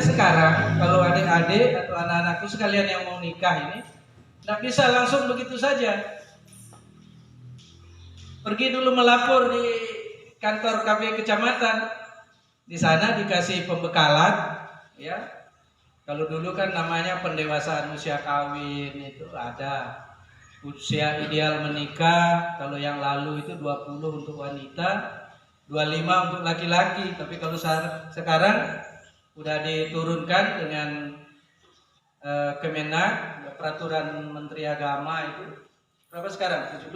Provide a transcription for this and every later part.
sekarang kalau adik-adik atau anak-anakku sekalian yang mau nikah ini tidak bisa langsung begitu saja. Pergi dulu melapor di kantor KPU kecamatan. Di sana dikasih pembekalan, ya. Kalau dulu kan namanya pendewasaan usia kawin itu ada. Usia ideal menikah, kalau yang lalu itu 20 untuk wanita, 25 untuk laki-laki. Tapi kalau sekarang udah diturunkan dengan Kemenak, peraturan Menteri Agama itu berapa sekarang? 17?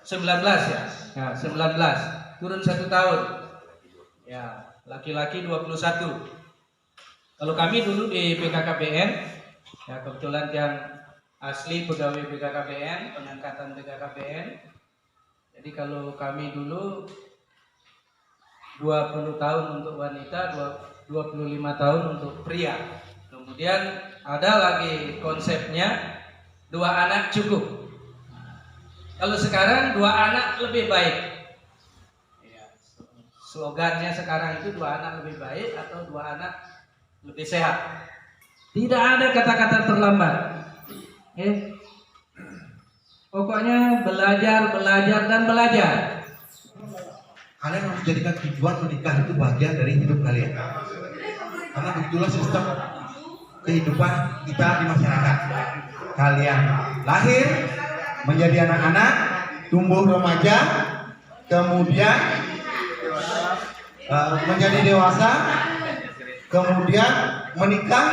19 ya? Nah, 19. Turun 1 tahun. Ya, laki-laki 21. Kalau kami dulu di BKKBN, ya kebetulan yang asli pegawai BKKBN, pengangkatan BKKBN. Jadi kalau kami dulu 20 tahun untuk wanita, 25 tahun untuk pria. Kemudian ada lagi konsepnya 2 anak cukup. Kalau sekarang 2 anak lebih baik. Ya, slogannya sekarang itu 2 anak lebih baik atau 2 anak lebih sehat. Tidak ada kata-kata terlambat. Pokoknya belajar, dan belajar. Kalian harus jadikan tujuan menikah itu bagian dari hidup kalian. Karena begitulah sistem kehidupan kita di masyarakat. Kalian lahir menjadi anak-anak, tumbuh remaja, kemudian menjadi dewasa, kemudian menikah,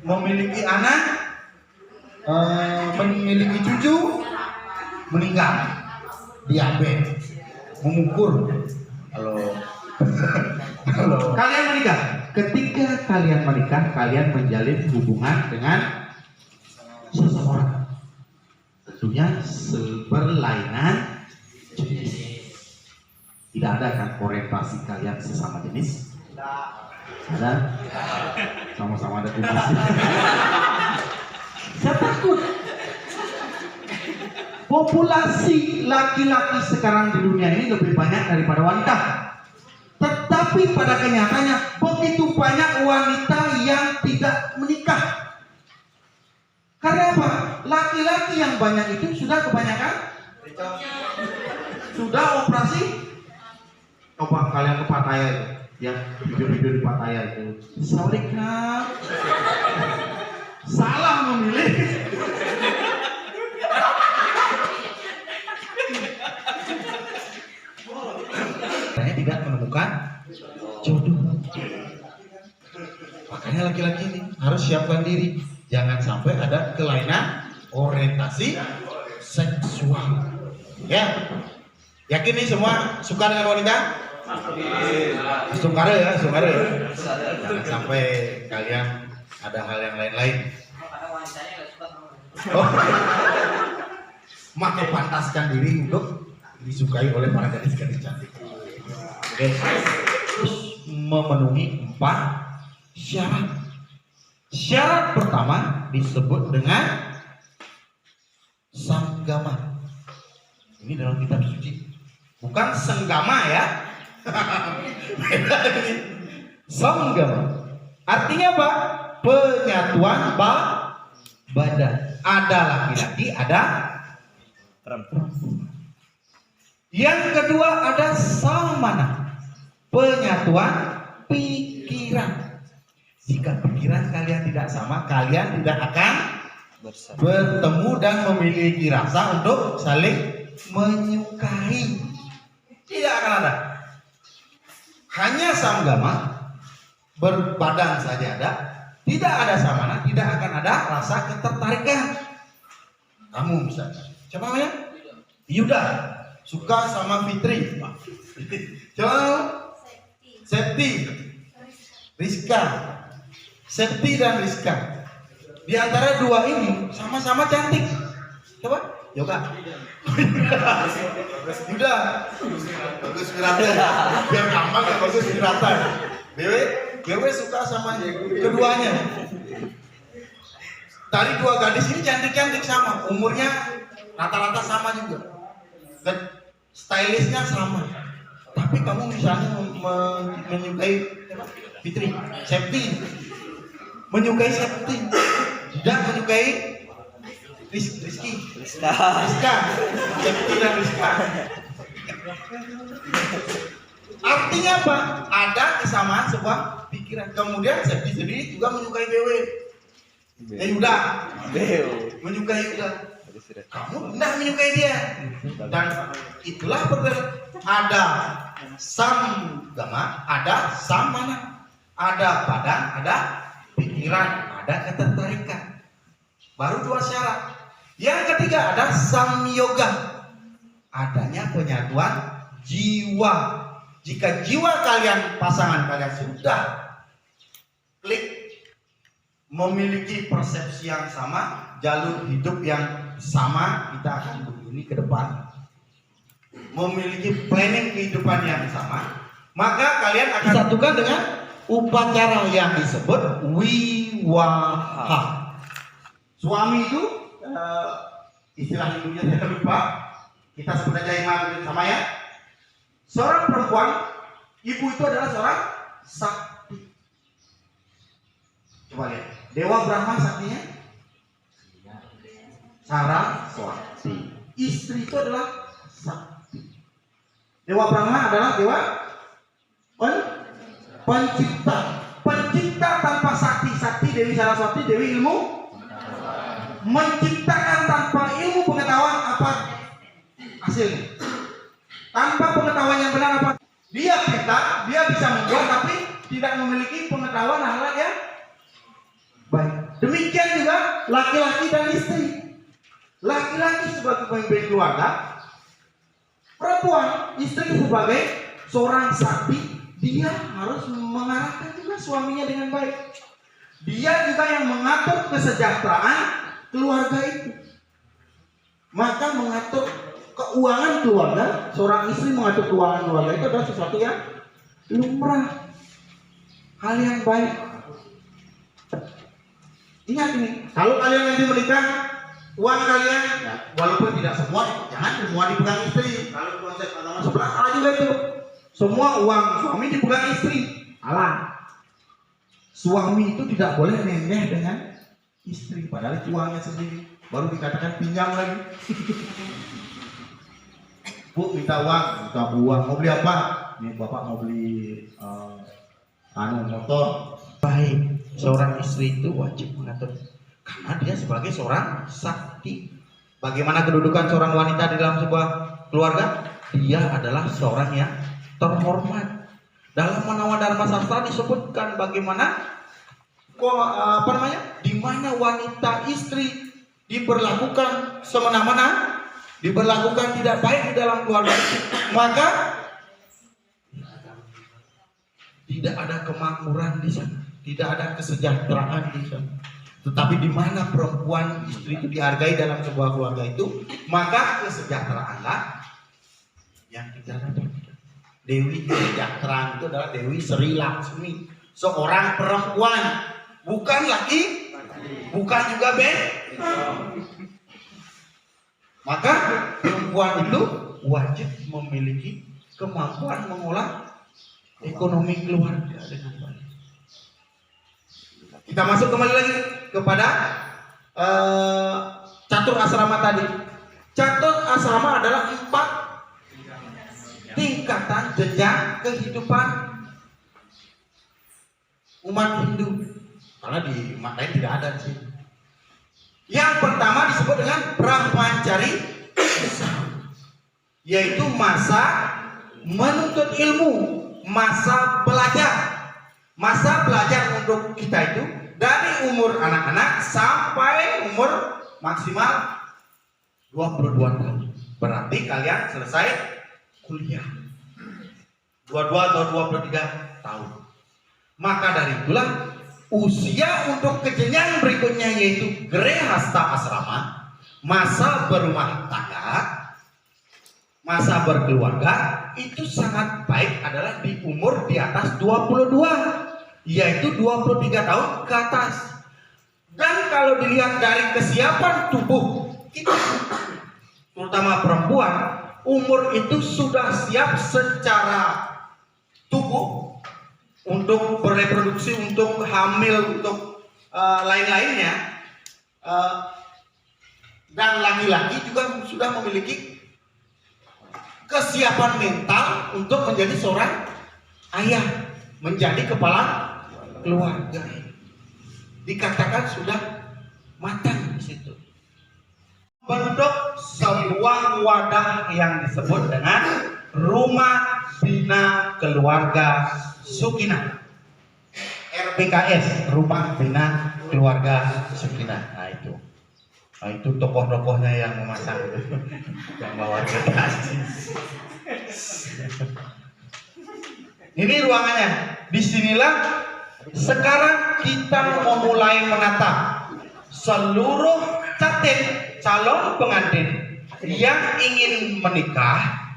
memiliki anak, memiliki cucu, meninggal, diabetes, mengukur. Halo. Kalian menikah. Ketika kalian menikah, kalian menjalin hubungan dengan seseorang. Tentunya berlainan jenis. Tidak ada kan orientasi kalian sesama jenis? Ada? Sama-sama ada kumis. Saya takut. Populasi laki-laki sekarang di dunia ini lebih banyak daripada wanita. Tetapi pada kenyataannya begitu banyak wanita yang tidak menikah. Karena apa? Laki-laki yang banyak itu sudah kebanyakan sudah operasi. Coba kalian ke Pattaya itu, ya video-video di Pattaya itu. Sawadikap. Salah memilih. Saya tidak menemukan jodoh. Makanya laki-laki ini harus siapkan diri. Jangan sampai ada kelainan orientasi seksual. Ya, yakin nih semua suka dengan wanita? Sungkara ya, sungkara ya. Jangan sampai kalian ada hal yang lain-lain. Oh. Maka pantaskan diri untuk disukai oleh para gadis-gadis cantik. Oke. Memenuhi 4 syarat. Syarat pertama disebut dengan sanggama. Ini dalam kitab suci. Bukan senggama ya. Sanggama. Artinya apa? Penyatuan badan. Ada laki-laki, ada perempuan. Yang kedua ada samana. Penyatuan pikiran. Jika pikiran kalian tidak sama, kalian tidak akan bertemu dan memiliki rasa untuk saling menyukai. Tidak akan ada. Hanya samgama, berbadan saja ada. Tidak ada samana, tidak akan ada rasa ketertarikan. Kamu misalnya, siapa namanya? Yuda, suka sama Fitri. Coba Septi, Rizka. Septi dan Rizka. Di antara dua ini sama-sama cantik. Coba, Yoga. Yuda, bagus Wirata. Biar gampang ya bagus Wirata. Bewe suka sama keduanya. Tadi 2 gadis ini cantik-cantik sama, umurnya rata-rata sama juga, dan stylishnya sama. Tapi kamu misalnya menyukai Fitri, Septi, menyukai safety, tidak menyukai Rizky. Rizka. Safety dan Rizka. Artinya apa? Ada kesamaan sebuah pikiran. Kemudian safety sendiri juga menyukai BW. Yuda. Menyukai Yuda. Kamu tidak menyukai dia. Dan itulah perbedaan. Ada samgama, ada samana, ada badan, ada pikiran, ada ketertarikan. Baru 2 syarat. Yang ketiga ada samyoga, adanya penyatuan jiwa. Jika jiwa kalian, pasangan kalian sudah klik, memiliki persepsi yang sama, jalur hidup yang sama, kita akan begini ke depan, memiliki planning kehidupan yang sama, maka kalian akan disatukan dengan upacara yang disebut wiwaha. Suami itu istilah Hindunya saya lupa, kita sebut aja imam sama ya. Seorang perempuan, ibu itu adalah seorang sakti. Coba lihat, Dewa Brahma saktinya Saraswati. Istri itu adalah sakti. Dewa Brahma adalah dewa pencipta. Pencipta tanpa sakti. Sakti Dewi Saraswati, Dewi ilmu. Menciptakan tanpa ilmu pengetahuan apa hasilnya? Tanpa pengetahuan yang benar apa? Dia pintar, dia bisa membuat, tapi tidak memiliki pengetahuan hal yang baik. Demikian juga laki-laki dan istri. Laki-laki sebagai pemimpin keluarga, perempuan, istri sebagai seorang sakti, dia harus mengarahkan juga suaminya dengan baik. Dia juga yang mengatur kesejahteraan keluarga itu. Maka mengatur keuangan keluarga, seorang istri mengatur keuangan keluarga itu adalah sesuatu yang lumrah, hal yang baik. Ingat ini, kalau kalian nanti menikah, uang kalian, ya, walaupun tidak semua, jangan semua dipegang istri. Kalau konsep agama sebelah salah juga itu. Semua uang suami dipegang istri, salah. Suami itu tidak boleh neneh dengan istri, padahal uangnya sendiri. Baru dikatakan pinjam lagi. Bu minta uang, mau beli apa? Nih bapak mau beli motor. Baik, seorang istri itu wajib mengatur, karena dia sebagai seorang sakti. Bagaimana kedudukan seorang wanita di dalam sebuah keluarga? Dia adalah seorang yang terhormat. Dalam Manawa Dharma Sastra disebutkan bagaimana di mana wanita istri diperlakukan semena-mena, diperlakukan tidak baik di dalam keluarga, maka tidak ada kemakmuran di sana, tidak ada kesejahteraan di sana. Tetapi di mana perempuan istri itu dihargai dalam sebuah keluarga itu, maka kesejahteraanlah yang kita dapat. Dewi kesejahteraan itu adalah Dewi Sri Laksmi, seorang perempuan, bukan laki, bukan juga Maka perempuan itu wajib memiliki kemampuan mengolah ekonomi keluarga dengan baik. Kita masuk kembali lagi kepada catur asrama tadi. Catur asrama adalah 4 tingkatan jenjang kehidupan umat Hindu. Karena di umat lain tidak ada di sini. Yang pertama disebut dengan Brahmacari, yaitu masa menuntut ilmu, masa belajar. Masa belajar untuk kita itu dari umur anak-anak sampai umur maksimal 22 tahun. Berarti kalian selesai kuliah 22 atau 23 tahun. Maka dari itulah usia untuk ke jenjang berikutnya yaitu Grehasta asrama, masa berumah tangga, masa berkeluarga, itu sangat baik adalah di umur di atas 22, yaitu 23 tahun ke atas. Dan kalau dilihat dari kesiapan tubuh kita, terutama perempuan, umur itu sudah siap secara tubuh untuk bereproduksi, untuk hamil, untuk lain-lainnya, dan laki-laki juga sudah memiliki kesiapan mental untuk menjadi seorang ayah, menjadi kepala keluarga. Dikatakan sudah matang di situ. Bentuk sebuah wadah yang disebut dengan Rumah Bina Keluarga Sukinah, RBKS, Rumah Bina Keluarga Sukinah. Nah itu tokoh-tokohnya yang memasang yang bawa gergaji. Ini ruangannya. Disinilah sekarang kita memulai menata seluruh calon pengantin yang ingin menikah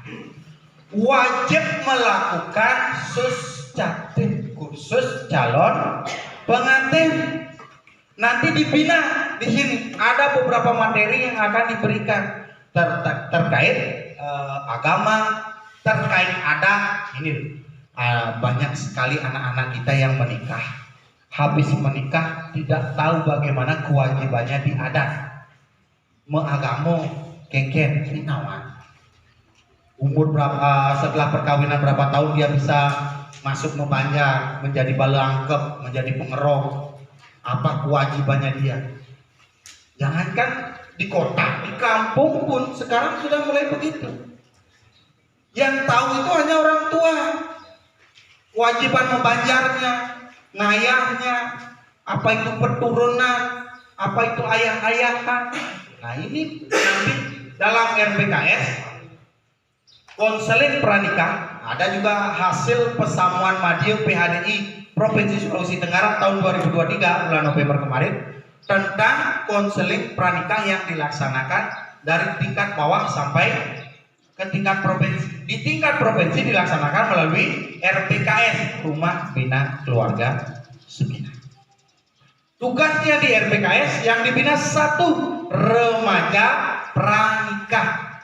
wajib melakukan suscatin khusus calon pengantin. Nanti dibina di sini ada beberapa materi yang akan diberikan terkait agama, terkait adat. Ini banyak sekali anak-anak kita yang menikah, habis menikah tidak tahu bagaimana kewajibannya di adat. Menagamo kengken sinawan. Umur berapa, setelah perkawinan berapa tahun dia bisa masuk membanjar, menjadi balangkep, menjadi pengerong. Apa kewajibannya dia? Jangankan di kota, di kampung pun sekarang sudah mulai begitu. Yang tahu itu hanya orang tua. Kewajiban membanjarnya, ngayahnya, apa itu keturunan, apa itu ayah-ayahan. Nah ini nanti dalam RBKS konseling pranikah, ada juga hasil pesamuan Madiun PHDI Provinsi Sulawesi Tenggara tahun 2023 bulan November kemarin tentang konseling pranikah yang dilaksanakan dari tingkat bawah sampai ke tingkat provinsi. Di tingkat provinsi dilaksanakan melalui RBKS, Rumah Bina Keluarga Sukinah. Tugasnya di RBKS yang dibina satu, remaja pranikah,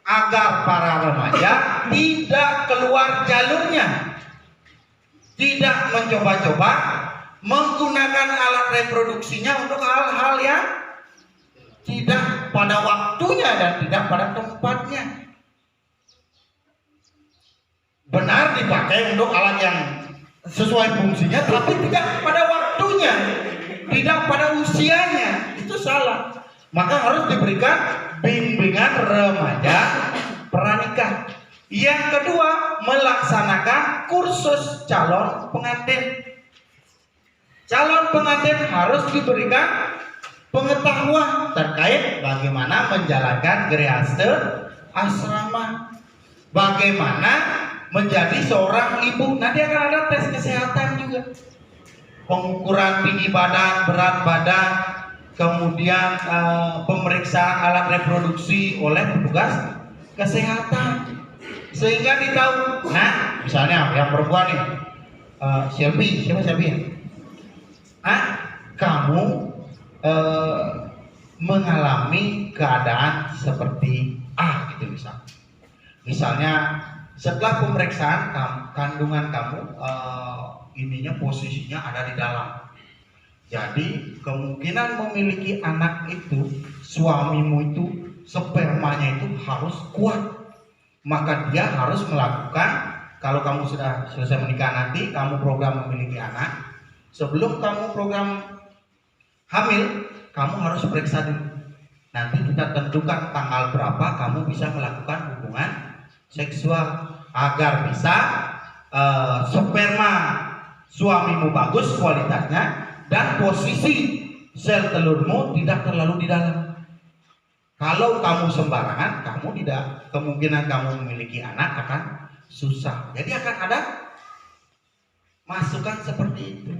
agar para remaja tidak keluar jalurnya, tidak mencoba-coba menggunakan alat reproduksinya untuk hal-hal yang tidak pada waktunya dan tidak pada tempatnya. Benar dipakai untuk alat yang sesuai fungsinya, tapi tidak pada waktunya, tidak pada usianya, itu salah. Maka harus diberikan bimbingan remaja pranikah. Yang kedua, melaksanakan kursus calon pengantin. Calon pengantin harus diberikan pengetahuan terkait bagaimana menjalankan gerhase asrama, bagaimana menjadi seorang ibu. Nanti akan ada tes kesehatan juga, pengukuran tinggi badan, berat badan, kemudian pemeriksaan alat reproduksi oleh petugas kesehatan, sehingga ditahu. Nah, misalnya yang perempuan nih, Shelby, siapa Shelby ya? Kamu mengalami keadaan seperti A, gitu misalnya setelah pemeriksaan kandungan kamu ininya posisinya ada di dalam. Jadi kemungkinan memiliki anak itu, suamimu itu spermanya itu harus kuat. Maka dia harus melakukan, kalau kamu sudah selesai menikah nanti, kamu program memiliki anak, sebelum kamu program hamil, kamu harus periksa dulu. Nanti kita tentukan tanggal berapa kamu bisa melakukan hubungan seksual agar bisa sperma suamimu bagus kualitasnya dan posisi sel telurmu tidak terlalu di dalam. Kalau kamu sembarangan, kamu tidak, kemungkinan kamu memiliki anak akan susah. Jadi akan ada masukan seperti itu.